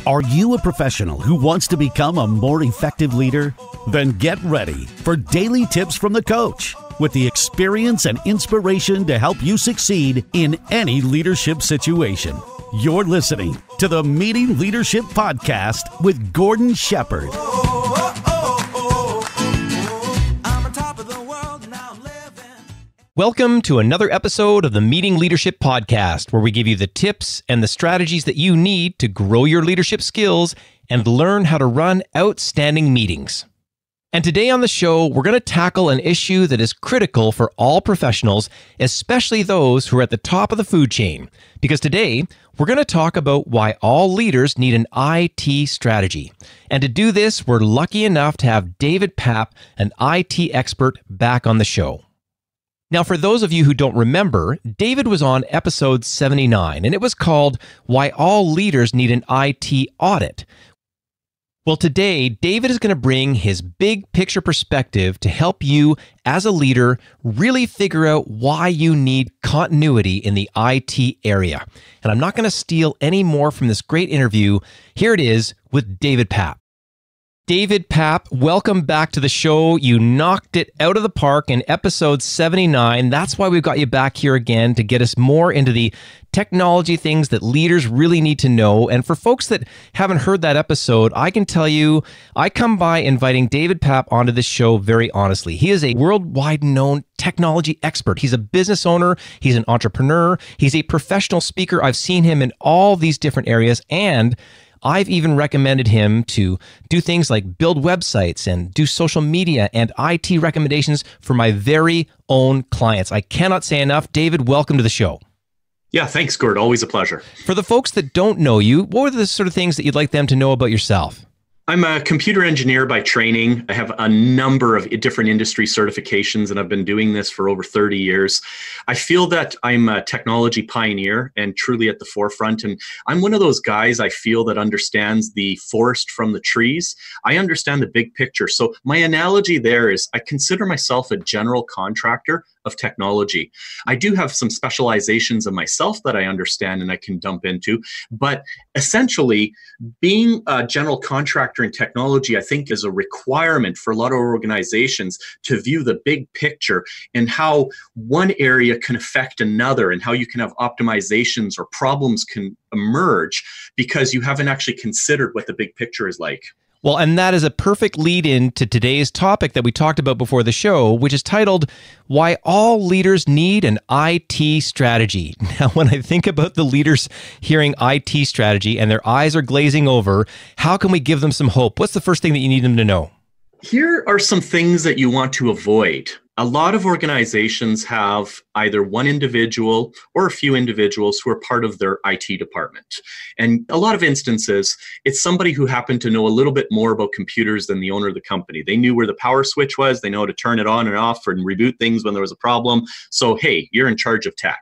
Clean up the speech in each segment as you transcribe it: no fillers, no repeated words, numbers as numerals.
Are you a professional who wants to become a more effective leader? Then get ready for daily tips from the coach with the experience and inspiration to help you succeed in any leadership situation. You're listening to the Meeting Leadership Podcast with Gordon Shepherd. Welcome to another episode of the Meeting Leadership Podcast, where we give you the tips and the strategies that you need to grow your leadership skills and learn how to run outstanding meetings. And today on the show, we're going to tackle an issue that is critical for all professionals, especially those who are at the top of the food chain. Because today, we're going to talk about why all leaders need an IT strategy. And to do this, we're lucky enough to have David Papp, an IT expert, back on the show. Now, for those of you who don't remember, David was on episode 79, and it was called Why All Leaders Need an IT Audit. Well, today, David is going to bring his big picture perspective to help you, as a leader, really figure out why you need continuity in the IT area. And I'm not going to steal any more from this great interview. Here it is with David Papp. David Papp, welcome back to the show. You knocked it out of the park in episode 79. That's why we've got you back here again, to get us more into the technology things that leaders really need to know. And for folks that haven't heard that episode, I can tell you, I come by inviting David Papp onto this show very honestly. He is a worldwide known technology expert. He's a business owner. He's an entrepreneur. He's a professional speaker. I've seen him in all these different areas, and I've even recommended him to do things like build websites and do social media and IT recommendations for my very own clients. I cannot say enough. David, welcome to the show. Yeah, thanks, Gord. Always a pleasure. For the folks that don't know you, what are the sort of things that you'd like them to know about yourself? I'm a computer engineer by training. I have a number of different industry certifications, and I've been doing this for over 30 years. I feel that I'm a technology pioneer and truly at the forefront. And I'm one of those guys, I feel, that understands the forest from the trees. I understand the big picture. So my analogy there is I consider myself a general contractor of technology. I do have some specializations of myself that I understand and I can dump into, but essentially being a general contractor in technology, I think, is a requirement for a lot of organizations to view the big picture and how one area can affect another and how you can have optimizations or problems can emerge because you haven't actually considered what the big picture is like. Well, and that is a perfect lead in to today's topic that we talked about before the show, which is titled, Why All Leaders Need an IT Strategy. Now, when I think about the leaders hearing IT strategy and their eyes are glazing over, how can we give them some hope? What's the first thing that you need them to know? Here are some things that you want to avoid. A lot of organizations have either one individual or a few individuals who are part of their IT department. And a lot of instances, it's somebody who happened to know a little bit more about computers than the owner of the company. They knew where the power switch was. They know how to turn it on and off and reboot things when there was a problem. So, hey, you're in charge of tech.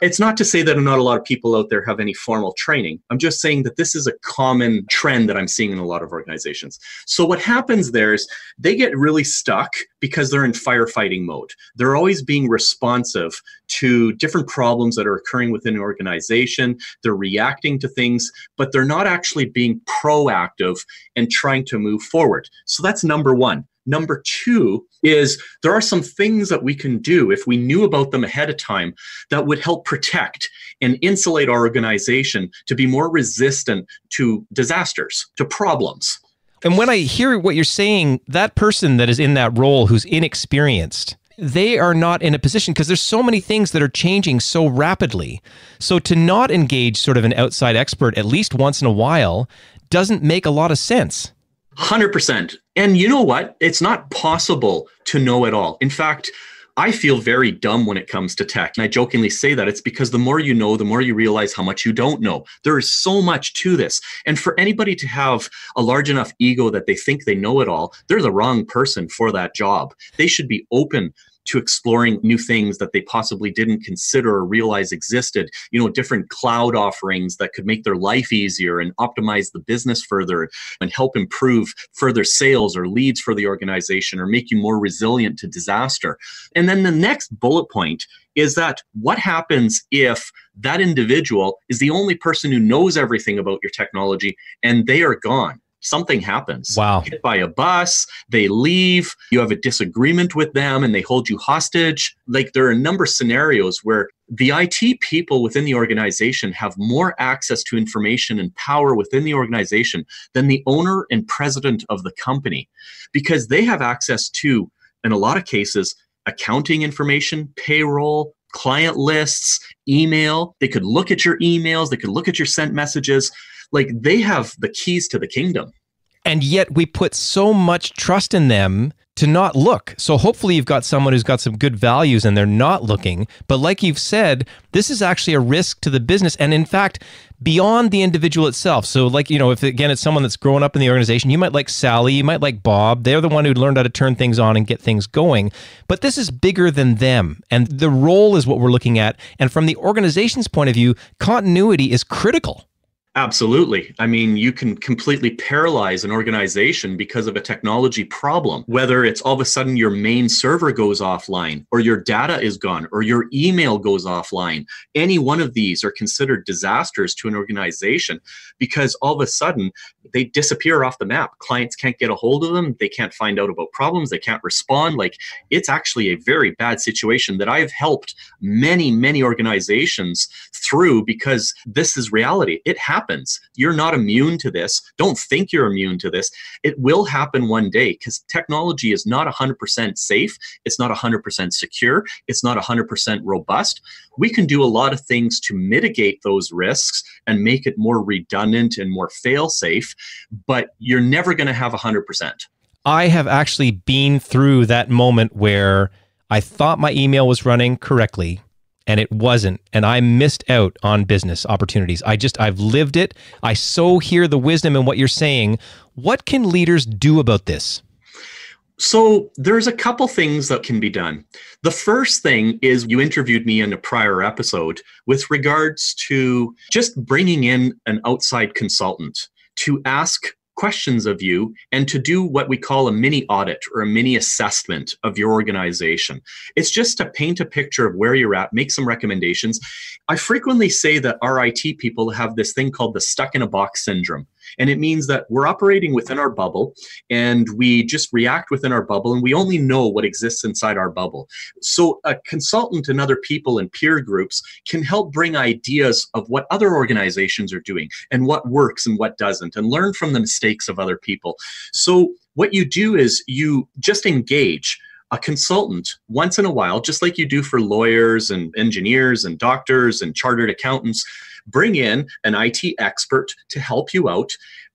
It's not to say that not a lot of people out there have any formal training. I'm just saying that this is a common trend that I'm seeing in a lot of organizations. So what happens there is they get really stuck because they're in firefighting mode. They're always being responsive to different problems that are occurring within an organization. They're reacting to things, but they're not actually being proactive and trying to move forward. So that's number one. Number two is there are some things that we can do if we knew about them ahead of time that would help protect and insulate our organization to be more resistant to disasters, to problems. And when I hear what you're saying, that person that is in that role who's inexperienced, they are not in a position because there's so many things that are changing so rapidly. So to not engage sort of an outside expert at least once in a while doesn't make a lot of sense. 100%. And you know what? It's not possible to know it all. In fact, I feel very dumb when it comes to tech. And I jokingly say that it's because the more you know, the more you realize how much you don't know. There is so much to this. And for anybody to have a large enough ego that they think they know it all, they're the wrong person for that job. They should be open to exploring new things that they possibly didn't consider or realize existed, different cloud offerings that could make their life easier and optimize the business further and help improve further sales or leads for the organization or make you more resilient to disaster. And then the next bullet point is that what happens if that individual is the only person who knows everything about your technology and they are gone? Something happens. Wow. Hit by a bus, they leave, you have a disagreement with them and they hold you hostage. Like, there are a number of scenarios where the IT people within the organization have more access to information and power within the organization than the owner and president of the company, because they have access to, in a lot of cases, accounting information, payroll, client lists, email. They could look at your emails, they could look at your sent messages. Like, they have the keys to the kingdom. And yet we put so much trust in them to not look. So hopefully you've got someone who's got some good values and they're not looking. But like you've said, this is actually a risk to the business. And in fact, beyond the individual itself. So like, if again, it's someone that's grown up in the organization, you might like Sally, you might like Bob. They're the one who learned how to turn things on and get things going. But this is bigger than them. And the role is what we're looking at. And from the organization's point of view, continuity is critical. Absolutely. I mean, you can completely paralyze an organization because of a technology problem, whether it's all of a sudden your main server goes offline or your data is gone or your email goes offline. Any one of these are considered disasters to an organization because all of a sudden they disappear off the map. Clients can't get a hold of them. They can't find out about problems. They can't respond. Like, it's actually a very bad situation that I've helped many, many organizations through, because this is reality. It happens. You're not immune to this. Don't think you're immune to this. It will happen one day, because technology is not 100% safe. It's not 100% secure. It's not 100% robust. We can do a lot of things to mitigate those risks and make it more redundant and more fail-safe, but you're never going to have 100%. I have actually been through that moment where I thought my email was running correctly and it wasn't, and I missed out on business opportunities. I've lived it. I so hear the wisdom in what you're saying. What can leaders do about this? So there's a couple things that can be done. The first thing is, you interviewed me in a prior episode with regards to just bringing in an outside consultant to ask questions of you and to do what we call a mini audit or a mini assessment of your organization. It's just to paint a picture of where you're at, make some recommendations. I frequently say that our IT people have this thing called the stuck in a box syndrome. And it means that we're operating within our bubble and we just react within our bubble and we only know what exists inside our bubble. So a consultant and other people and peer groups can help bring ideas of what other organizations are doing and what works and what doesn't, and learn from the mistakes of other people. So what you do is you just engage a consultant once in a while, just like you do for lawyers and engineers and doctors and chartered accountants. Bring in an IT expert to help you out.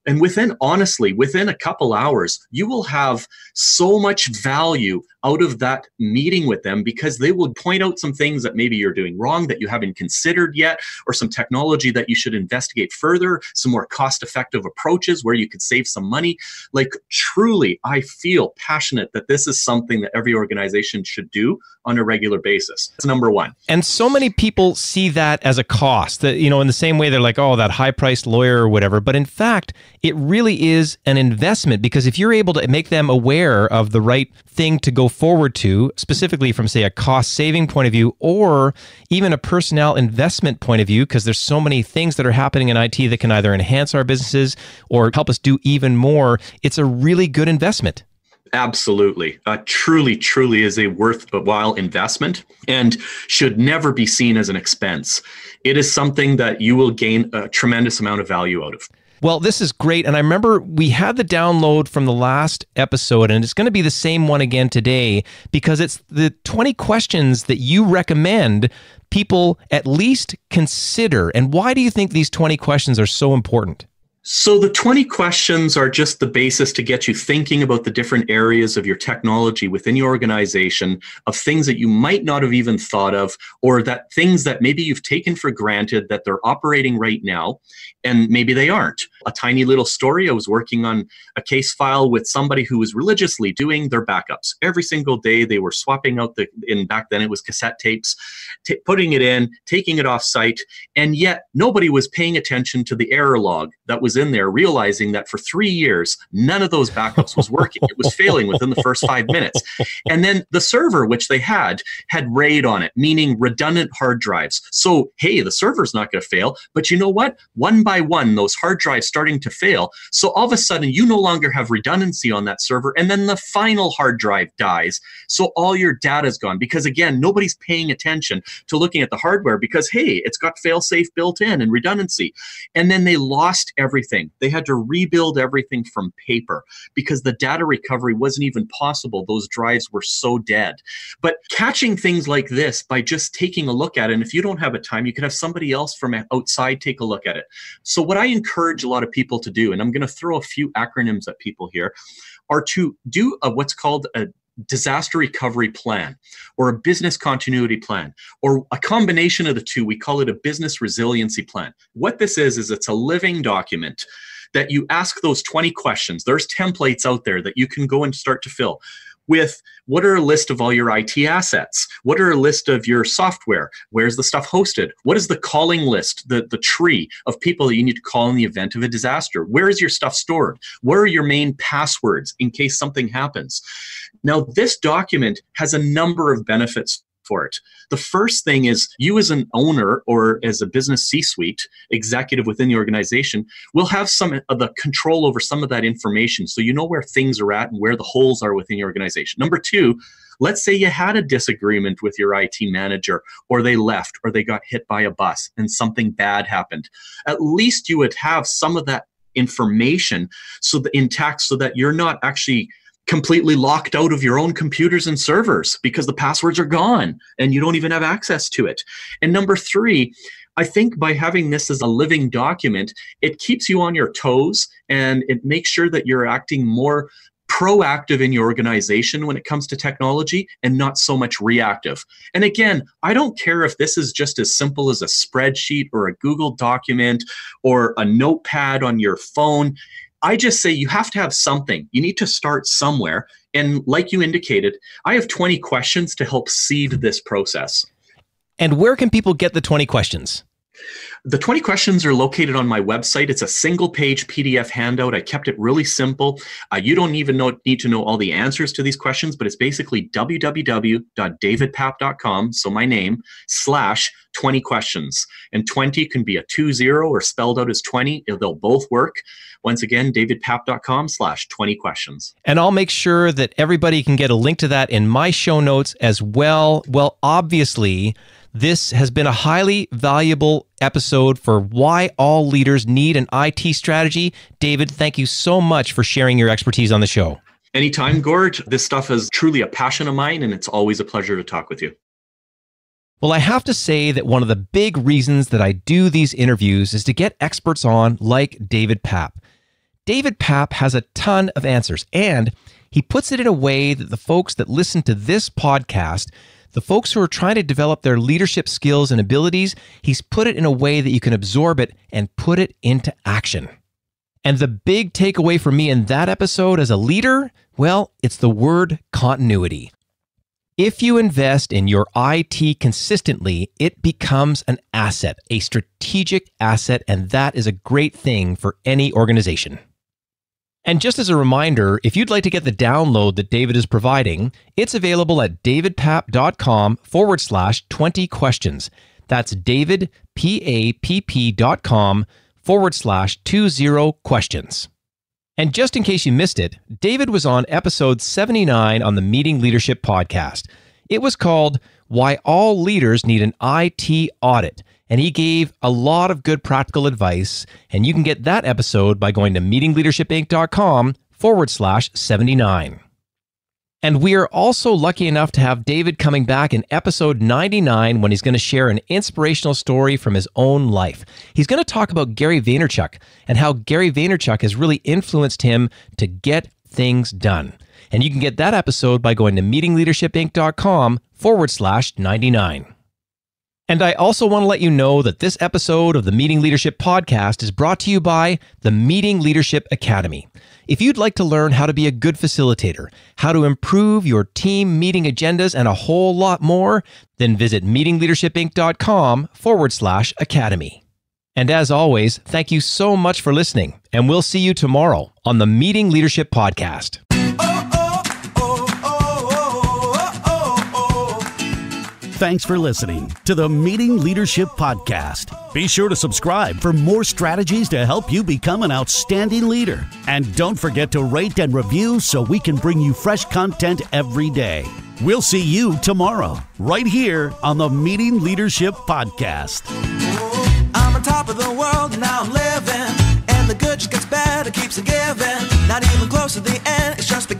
And within a couple hours, you will have so much value out of that meeting with them, because they will point out some things that maybe you're doing wrong that you haven't considered yet, or some technology that you should investigate further, some more cost-effective approaches where you could save some money. Like, truly, I feel passionate that this is something that every organization should do on a regular basis. That's number one. And so many people see that as a cost, that, in the same way they're like, oh, that high-priced lawyer or whatever. But in fact, it really is an investment, because if you're able to make them aware of the right thing to go forward to, specifically from, say, a cost-saving point of view, or even a personnel investment point of view, because there's so many things that are happening in IT that can either enhance our businesses or help us do even more, it's a really good investment. Absolutely. Truly, truly is a worthwhile investment and should never be seen as an expense. It is something that you will gain a tremendous amount of value out of. Well, this is great. And I remember we had the download from the last episode, and it's going to be the same one again today, because it's the 20 questions that you recommend people at least consider. And why do you think these 20 questions are so important? So the 20 questions are just the basis to get you thinking about the different areas of your technology within your organization, of things that you might not have even thought of, or that things that maybe you've taken for granted that they're operating right now, and maybe they aren't. A tiny little story, I was working on a case file with somebody who was religiously doing their backups. Every single day they were swapping out back then it was cassette tapes, putting it in, taking it off site, and yet nobody was paying attention to the error log that was in there, realizing that for 3 years, none of those backups was working. It was failing within the first 5 minutes. And then the server, which they had RAID on it, meaning redundant hard drives. So, hey, the server's not going to fail, but you know what? One by one, those hard drives starting to fail. So all of a sudden, you no longer have redundancy on that server, and then the final hard drive dies. So all your data is gone because, again, nobody's paying attention to looking at the hardware because, hey, it's got fail-safe built in and redundancy. And then they lost everything. They had to rebuild everything from paper because the data recovery wasn't even possible. Those drives were so dead. But catching things like this by just taking a look at it, and if you don't have a time, you could have somebody else from outside take a look at it. So what I encourage a lot of people to do, and I'm going to throw a few acronyms at people here, are to do what's called a disaster recovery plan or a business continuity plan or a combination of the two. We call it a business resiliency plan. What this is it's a living document that you ask those 20 questions. There's templates out there that you can go and start to fill with. What are a list of all your IT assets? What are a list of your software? Where's the stuff hosted? What is the calling list, the tree of people that you need to call in the event of a disaster? Where is your stuff stored? Where are your main passwords in case something happens? Now, this document has a number of benefits for it. The first thing is you as an owner or as a business C-suite executive within the organization will have some of the control over some of that information, so you know where things are at and where the holes are within your organization. Number two, let's say you had a disagreement with your IT manager, or they left, or they got hit by a bus and something bad happened. At least you would have some of that information intact so that you're not actually completely locked out of your own computers and servers because the passwords are gone and you don't even have access to it. And number three, I think by having this as a living document, it keeps you on your toes and it makes sure that you're acting more proactive in your organization when it comes to technology and not so much reactive. And again, I don't care if this is just as simple as a spreadsheet or a Google document or a notepad on your phone. I just say you have to have something. You need to start somewhere. And like you indicated, I have 20 questions to help seed this process. And where can people get the 20 questions? The 20 questions are located on my website. It's a single-page PDF handout. I kept it really simple. You don't even need to know all the answers to these questions, but it's basically www.davidpapp.com, so my name, /20 questions. And 20 can be a 20 or spelled out as 20. They'll both work. Once again, davidpapp.com /20 questions. And I'll make sure that everybody can get a link to that in my show notes as well. Well, obviously, this has been a highly valuable episode for why all leaders need an IT strategy. David, thank you so much for sharing your expertise on the show. Anytime, Gord. This stuff is truly a passion of mine, and it's always a pleasure to talk with you. Well, I have to say that one of the big reasons that I do these interviews is to get experts on like David Papp. David Papp has a ton of answers, and he puts it in a way that the folks that listen to this podcast, the folks who are trying to develop their leadership skills and abilities, he's put it in a way that you can absorb it and put it into action. And the big takeaway for me in that episode as a leader, well, it's the word continuity. If you invest in your IT consistently, it becomes an asset, a strategic asset, and that is a great thing for any organization. And just as a reminder, if you'd like to get the download that David is providing, it's available at davidpapp.com /20 questions. That's davidpapp.com /20 questions. And just in case you missed it, David was on episode 79 on the Meeting Leadership podcast. It was called Why All Leaders Need an IT Audit. And he gave a lot of good practical advice. And you can get that episode by going to meetingleadershipinc.com /79. And we are also lucky enough to have David coming back in episode 99 when he's going to share an inspirational story from his own life. He's going to talk about Gary Vaynerchuk and how Gary Vaynerchuk has really influenced him to get things done. And you can get that episode by going to meetingleadershipinc.com/99. And I also want to let you know that this episode of the Meeting Leadership Podcast is brought to you by the Meeting Leadership Academy. If you'd like to learn how to be a good facilitator, how to improve your team meeting agendas, and a whole lot more, then visit meetingleadershipinc.com/academy. And as always, thank you so much for listening, and we'll see you tomorrow on the Meeting Leadership Podcast. Thanks for listening to the Meeting Leadership Podcast. Be sure to subscribe for more strategies to help you become an outstanding leader. And don't forget to rate and review so we can bring you fresh content every day. We'll see you tomorrow, right here on the Meeting Leadership Podcast. I'm on top of the world and now I'm living, and the good just gets better, keeps on giving. Not even close to the end, it's just beginning.